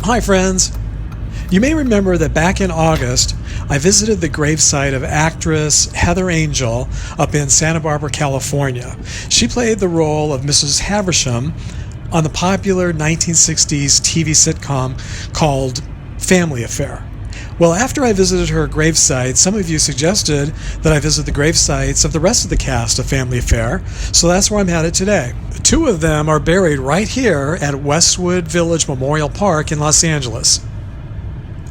Hi friends! You may remember that back in August, I visited the gravesite of actress Heather Angel up in Santa Barbara, California. She played the role of Mrs. Havisham on the popular 1960s TV sitcom called Family Affair. Well, after I visited her gravesite, some of you suggested that I visit the gravesites of the rest of the cast of Family Affair, so that's where I'm headed today. Two of them are buried right here at Westwood Village Memorial Park in Los Angeles.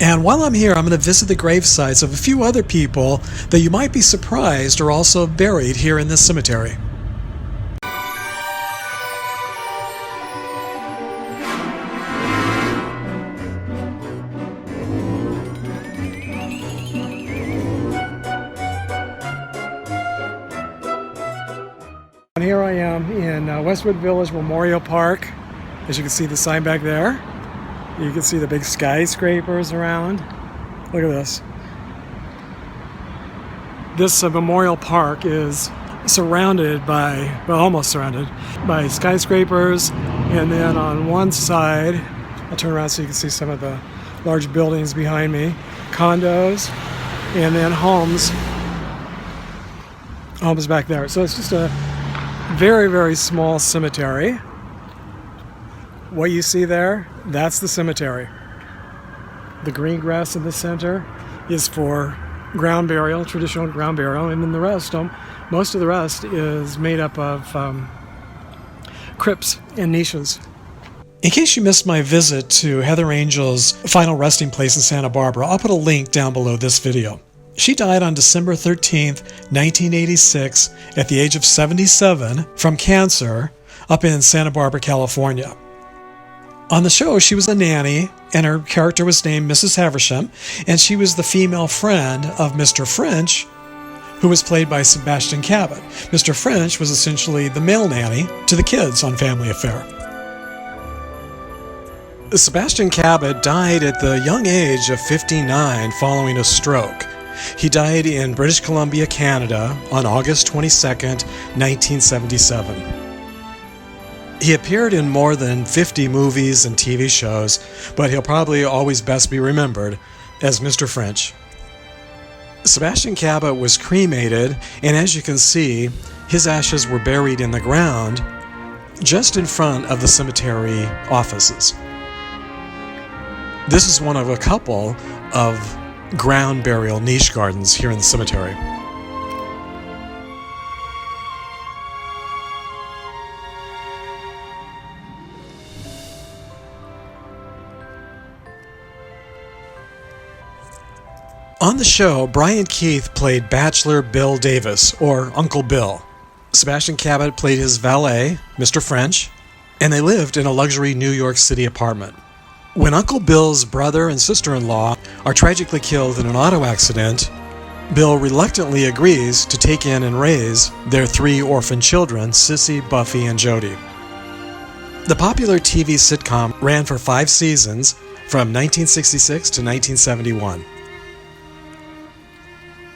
And while I'm here, I'm going to visit the gravesites of a few other people that you might be surprised are also buried here in this cemetery. And here I am in Westwood Village Memorial Park. As you can see the sign back there. You can see the big skyscrapers around. Look at this. This memorial park is surrounded by, well, almost surrounded by skyscrapers. And then on one side, I'll turn around so you can see some of the large buildings behind me, condos, and then homes back there. So it's just a very, very small cemetery. What you see there, that's the cemetery. The green grass in the center is for ground burial, traditional ground burial, and then the rest, most of the rest is made up of crypts and niches. In case you missed my visit to Heather Angel's final resting place in Santa Barbara, I'll put a link down below this video. She died on December 13th, 1986, at the age of 77 from cancer up in Santa Barbara, California. On the show, she was a nanny, and her character was named Mrs. Havisham, and she was the female friend of Mr. French, who was played by Sebastian Cabot. Mr. French was essentially the male nanny to the kids on Family Affair. Sebastian Cabot died at the young age of 59 following a stroke. He died in British Columbia, Canada on August 22nd, 1977. He appeared in more than 50 movies and TV shows, but he'll probably always best be remembered as Mr. French. Sebastian Cabot was cremated, and as you can see, his ashes were buried in the ground just in front of the cemetery offices. This is one of a couple of ground burial niche gardens here in the cemetery. On the show, Brian Keith played Bachelor Bill Davis, or Uncle Bill. Sebastian Cabot played his valet, Mr. French, and they lived in a luxury New York City apartment. When Uncle Bill's brother and sister-in-law are tragically killed in an auto accident, Bill reluctantly agrees to take in and raise their 3 orphan children, Sissy, Buffy, and Jody. The popular TV sitcom ran for 5 seasons from 1966 to 1971.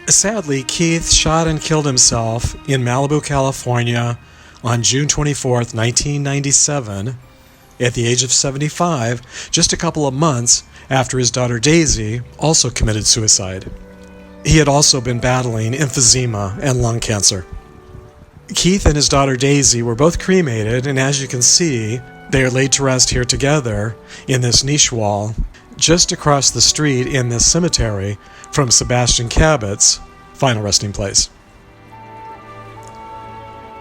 Sadly, Keith shot and killed himself in Malibu, California on June 24th, 1997, at the age of 75, just a couple of months after his daughter Daisy also committed suicide. He had also been battling emphysema and lung cancer. Keith and his daughter Daisy were both cremated, and as you can see, they are laid to rest here together in this niche wall just across the street in this cemetery from Sebastian Cabot's final resting place.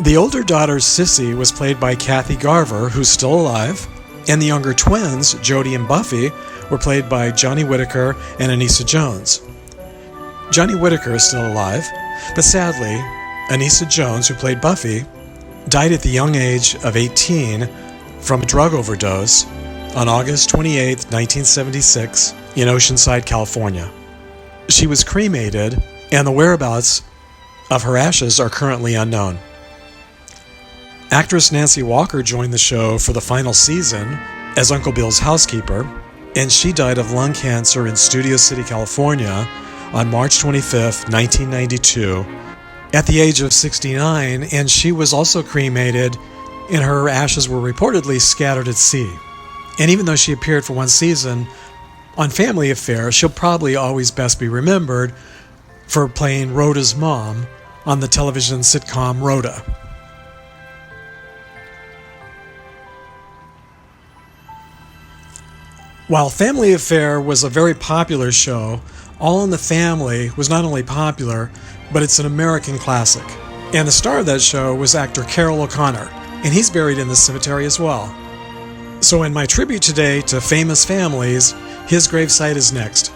The older daughter, Sissy, was played by Kathy Garver, who's still alive, and the younger twins, Jody and Buffy, were played by Johnny Whitaker and Anissa Jones. Johnny Whitaker is still alive, but sadly, Anissa Jones, who played Buffy, died at the young age of 18 from a drug overdose on August 28, 1976, in Oceanside, California. She was cremated, and the whereabouts of her ashes are currently unknown. Actress Nancy Walker joined the show for the final season as Uncle Bill's housekeeper, and she died of lung cancer in Studio City, California on March 25, 1992, at the age of 69, and she was also cremated, and her ashes were reportedly scattered at sea. And even though she appeared for one season on Family Affair, she'll probably always best be remembered for playing Rhoda's mom on the television sitcom Rhoda. While Family Affair was a very popular show, All in the Family was not only popular, but it's an American classic. And the star of that show was actor Carroll O'Connor, and he's buried in this cemetery as well. So in my tribute today to famous families, his gravesite is next.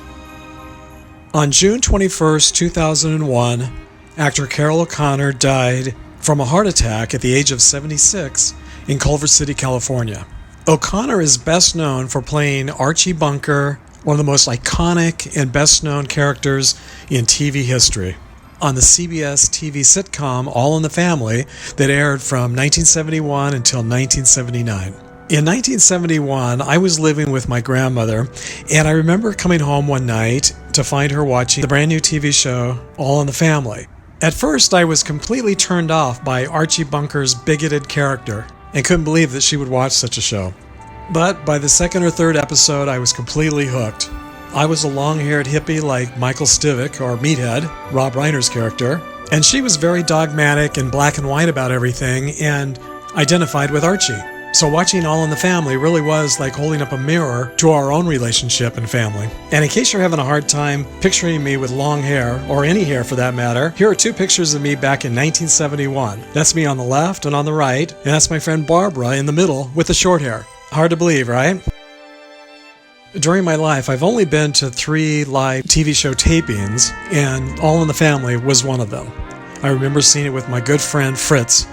On June 21st, 2001, actor Carroll O'Connor died from a heart attack at the age of 76 in Culver City, California. O'Connor is best known for playing Archie Bunker, one of the most iconic and best-known characters in TV history, on the CBS TV sitcom All in the Family that aired from 1971 until 1979. In 1971, I was living with my grandmother, and I remember coming home one night to find her watching the brand new TV show All in the Family. At first, I was completely turned off by Archie Bunker's bigoted character and couldn't believe that she would watch such a show. But by the second or third episode, I was completely hooked. I was a long-haired hippie like Michael Stivic, or Meathead, Rob Reiner's character, and she was very dogmatic and black and white about everything and identified with Archie. So watching All in the Family really was like holding up a mirror to our own relationship and family. And in case you're having a hard time picturing me with long hair, or any hair for that matter, here are two pictures of me back in 1971. That's me on the left and on the right, and that's my friend Barbara in the middle with the short hair. Hard to believe, right? During my life, I've only been to 3 live TV show tapings, and All in the Family was one of them. I remember seeing it with my good friend Fritz.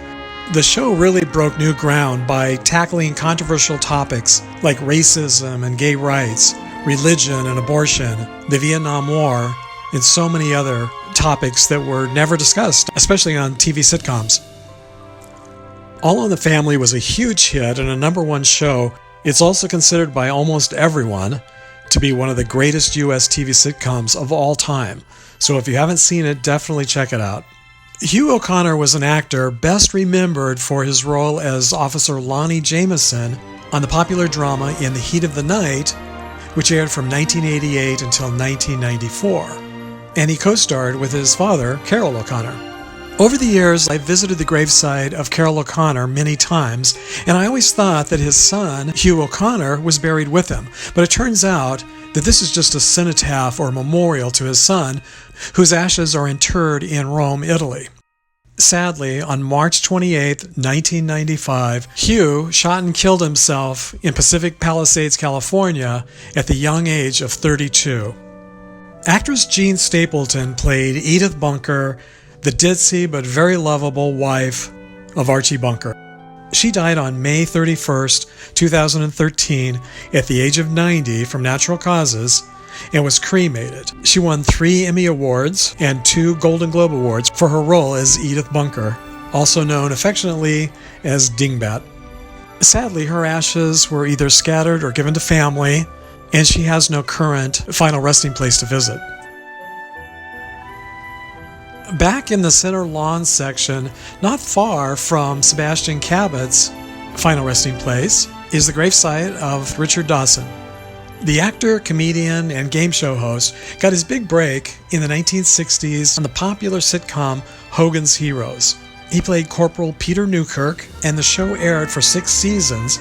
The show really broke new ground by tackling controversial topics like racism and gay rights, religion and abortion, the Vietnam War, and so many other topics that were never discussed, especially on TV sitcoms. All in the Family was a huge hit and a #1 show. It's also considered by almost everyone to be one of the greatest U.S. TV sitcoms of all time. So if you haven't seen it, definitely check it out. Hugh O'Connor was an actor best remembered for his role as Officer Lonnie Jameson on the popular drama In the Heat of the Night, which aired from 1988 until 1994. And he co-starred with his father, Carroll O'Connor. Over the years, I visited the gravesite of Carroll O'Connor many times, and I always thought that his son, Hugh O'Connor, was buried with him. But it turns out that this is just a cenotaph or memorial to his son, whose ashes are interred in Rome, Italy. Sadly, on March 28, 1995, Hugh shot and killed himself in Pacific Palisades, California, at the young age of 32. Actress Jean Stapleton played Edith Bunker, the ditzy but very lovable wife of Archie Bunker. She died on May 31st, 2013, at the age of 90 from natural causes, and was cremated. She won 3 Emmy Awards and 2 Golden Globe Awards for her role as Edith Bunker, also known affectionately as Dingbat. Sadly, her ashes were either scattered or given to family, and she has no current final resting place to visit. Back in the center lawn section, not far from Sebastian Cabot's final resting place, is the gravesite of Richard Dawson. The actor, comedian, and game show host got his big break in the 1960s on the popular sitcom Hogan's Heroes. He played Corporal Peter Newkirk, and the show aired for 6 seasons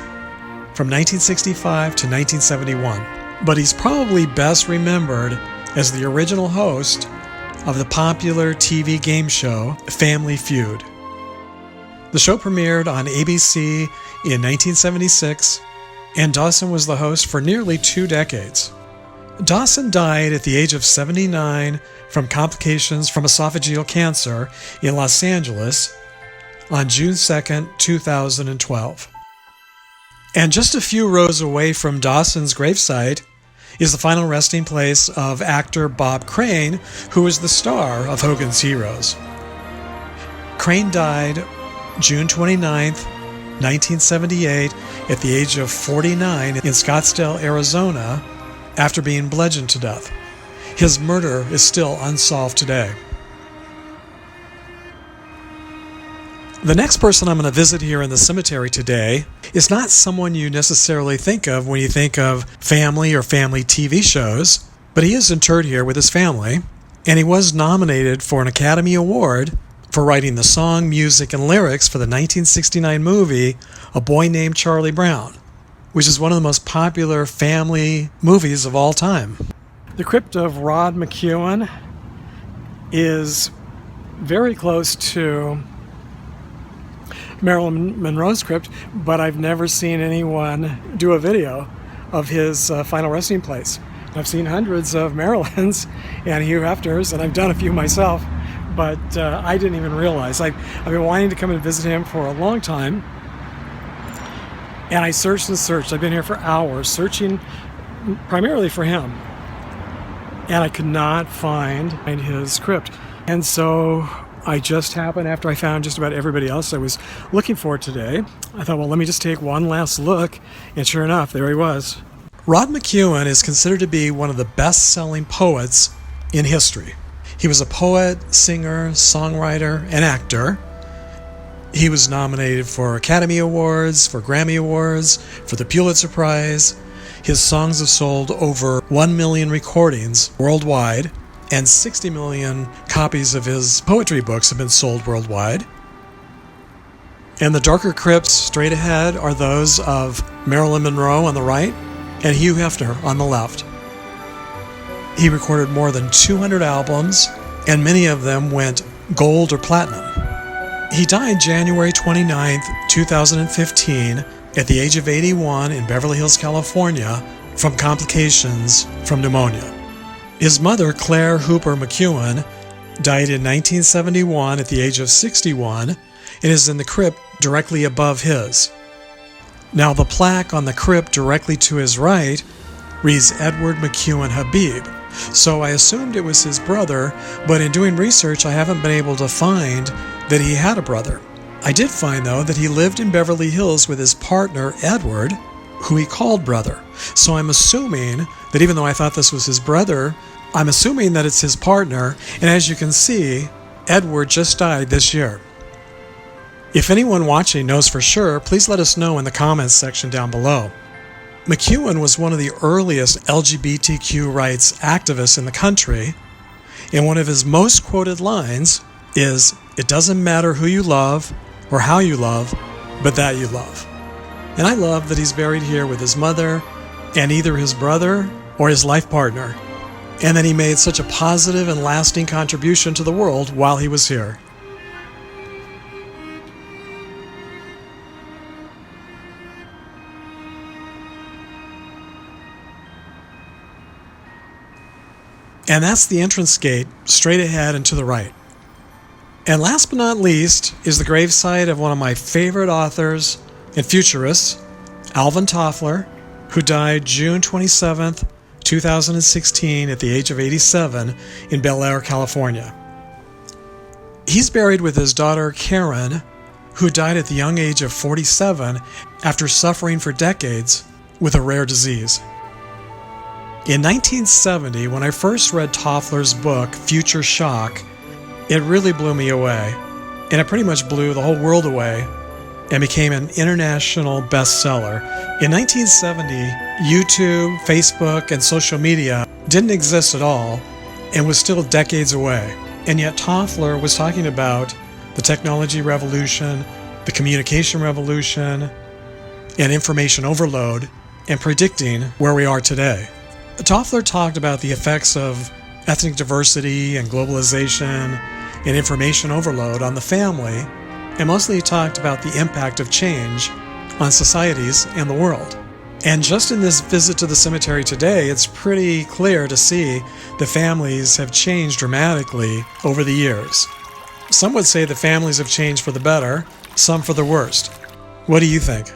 from 1965 to 1971. But he's probably best remembered as the original host of the popular TV game show Family Feud. The show premiered on ABC in 1976, and Dawson was the host for nearly 2 decades. Dawson died at the age of 79 from complications from esophageal cancer in Los Angeles on June 2, 2012. And just a few rows away from Dawson's gravesite is the final resting place of actor Bob Crane, who was the star of Hogan's Heroes. Crane died June 29, 1978, at the age of 49 in Scottsdale, Arizona, after being bludgeoned to death. His murder is still unsolved today. The next person I'm going to visit here in the cemetery today is not someone you necessarily think of when you think of family or family TV shows, but he is interred here with his family, and he was nominated for an Academy Award for writing the song, music, and lyrics for the 1969 movie A Boy Named Charlie Brown, which is one of the most popular family movies of all time. The crypt of Rod McEwen is very close to Marilyn Monroe's crypt, but I've never seen anyone do a video of his final resting place. I've seen hundreds of Marilyn's and Hugh Hefner's, and I've done a few myself, but I didn't even realize. I've been wanting to come and visit him for a long time, and I searched and searched. I've been here for hours searching primarily for him, and I could not find his crypt. And so I just happened, after I found just about everybody else I was looking for today, I thought, well, let me just take one last look, and sure enough, there he was. Rod McEwen is considered to be one of the best-selling poets in history. He was a poet, singer, songwriter, and actor. He was nominated for Academy Awards, for Grammy Awards, for the Pulitzer Prize. His songs have sold over 1 million recordings worldwide, and 60 million copies of his poetry books have been sold worldwide. And the darker crypts straight ahead are those of Marilyn Monroe on the right and Hugh Hefner on the left. He recorded more than 200 albums, and many of them went gold or platinum. He died January 29th, 2015, at the age of 81 in Beverly Hills, California, from complications from pneumonia. His mother, Claire Hooper McEwen, died in 1971 at the age of 61 and is in the crypt directly above his. Now, the plaque on the crypt directly to his right reads Edward McEwen Habib, so I assumed it was his brother, but in doing research I haven't been able to find that he had a brother. I did find, though, that he lived in Beverly Hills with his partner, Edward, who he called brother. So I'm assuming that even though I thought this was his brother, I'm assuming that it's his partner, and as you can see, Edward just died this year. If anyone watching knows for sure, please let us know in the comments section down below. McEwen was one of the earliest LGBTQ rights activists in the country, and one of his most quoted lines is, "It doesn't matter who you love or how you love, but that you love." And I love that he's buried here with his mother and either his brother or his life partner, and that he made such a positive and lasting contribution to the world while he was here. And that's the entrance gate, straight ahead and to the right. And last but not least is the gravesite of one of my favorite authors and futurists, Alvin Toffler, who died June 27th, 2016 at the age of 87 in Bel Air, California. He's buried with his daughter Karen, who died at the young age of 47 after suffering for decades with a rare disease. In 1970, when I first read Toffler's book, Future Shock, it really blew me away, and it pretty much blew the whole world away and became an international bestseller. In 1970, YouTube, Facebook, and social media didn't exist at all and was still decades away. And yet Toffler was talking about the technology revolution, the communication revolution, and information overload, and predicting where we are today. Toffler talked about the effects of ethnic diversity and globalization and information overload on the family, and mostly he talked about the impact of change on societies and the world. And just in this visit to the cemetery today, it's pretty clear to see the families have changed dramatically over the years. Some would say the families have changed for the better, some for the worst. What do you think?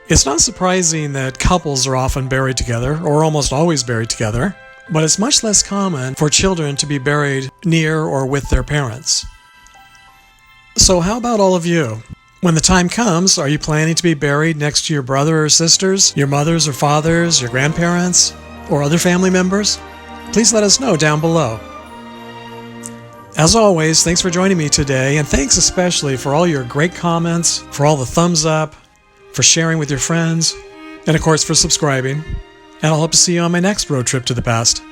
It's not surprising that couples are often buried together, or almost always buried together, but it's much less common for children to be buried near or with their parents. So how about all of you? When the time comes, are you planning to be buried next to your brother or sisters, your mothers or fathers, your grandparents, or other family members? Please let us know down below. As always, thanks for joining me today, and thanks especially for all your great comments, for all the thumbs up, for sharing with your friends, and of course for subscribing. And I'll hope to see you on my next road trip to the past.